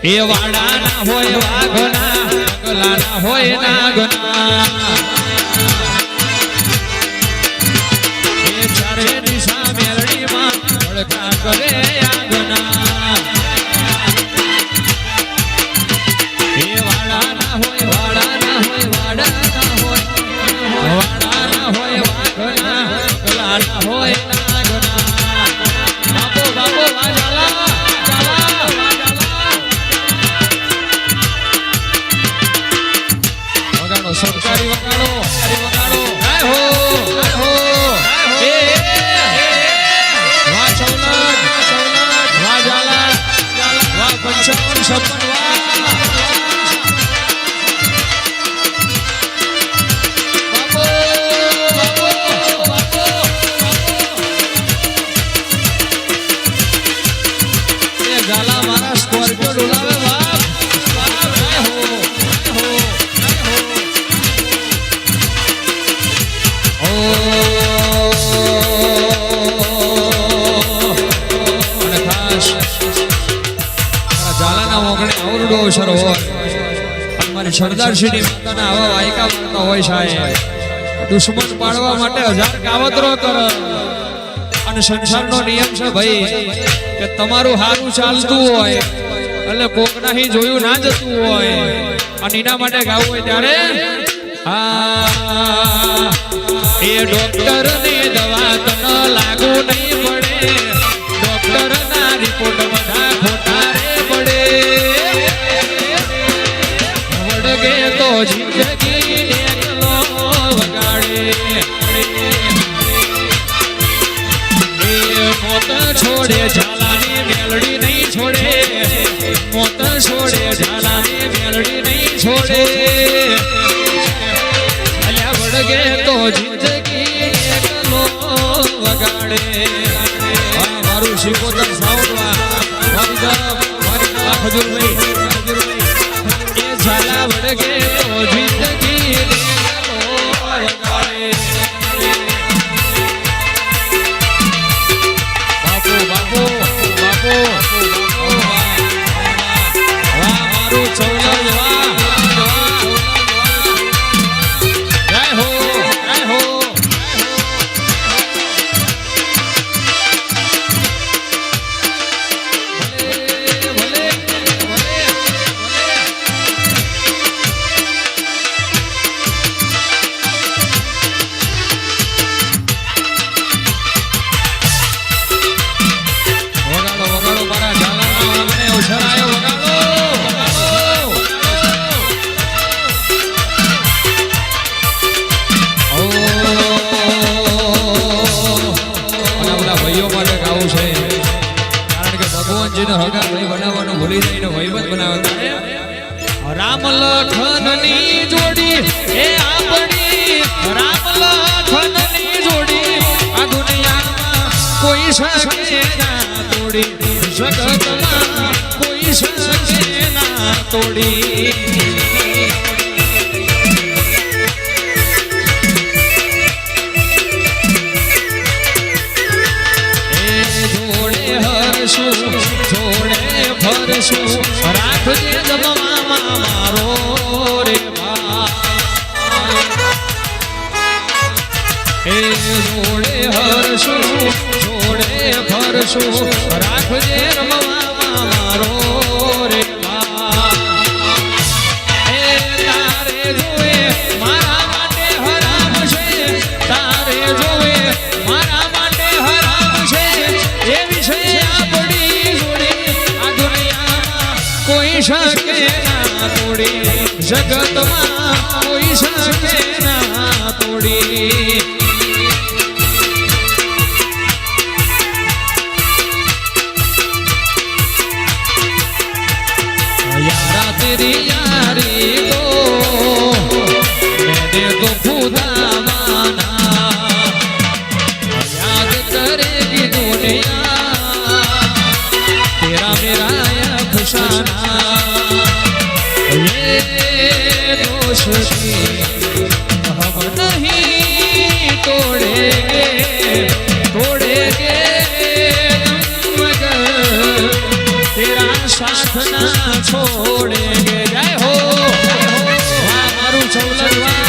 એ વાડાના હોય વાઘના ગલાના હોય નાગના એ ચારે દિશા મેલડીમાં ભડકા કરે આગના એ વાડાના હોય વાડાના હોય વાડાના હોય વાડાના હોય વાઘના ગલાના હોય નાગના બાપો બાપો વાજાલા સરકારી વગાડો જય હો એ વાહ સૌલત વાહ જાલા વાહ 55 56 બાપો બાપો બાપો એ જાલા મારા સ્કોર્પિયો ડોલાવે બાપ જય હો સરદારશ્રી માતાના આવા વાયકા મારતા હોય સાહેબ દુશ્મન પાડવા માટે 1000 કાવતરો કરે અને સંસારનો નિયમ છે ભાઈ કે તમારું હારું ચાલતું હોય એટલે કોક નહીં જોયું ના જતું હોય અને એના માટે ગાવું હોય ત્યારે એ ડોક્ટર ની દવા તને લાગુ નહીં પડે ડોક્ટર ના રિપોર્ટ બધા ખોટા રે પડે વડગે તો જિંદગી એકલો વગાડે એ મોત છોડે ઝાલાની મેલડી નહીં છોડે મોત છોડે ઝાલાની મેલડી નહીં છોડે વડગે તો જિંદગી એકલો વગાડે મારું શિકોતર સાઉન્ડમાં ખજૂરભાઈ એ ઝાલા વડગે તો જિંદગી એકલો વગાડે બાપુ બાપુ બાપુ વાહ મારું ચૌલજ વાહ રામ લખન ની જોડી એ આપણી રામ લખન ની જોડી આ દુનિયામાં કોઈ શકે ના તોડી જગતમાં કોઈ શકે ના તોડી રાખજે જમવામાં મારો રે એ જોડે હરશું જોડે ફરશું રાખજે રમવામાં મારો રે એ તારે જોવે મારા માટે હરામ છે તારે જોવે મારા માટે હરામ છે એ વિશે કોઈ શકે ના તોડી જગતમાં કોઈ શકે ના તોડી યારા તેરી યારી તો મેને તો ખુદા માના યાદ કરેગી દુનિયા તેરા મેરા અફસાના हम नहीं तोड़ेंगे मगर तेरा साथ ना ના છોડેંગે જય હો વાહ મારું ચૌલર વાહ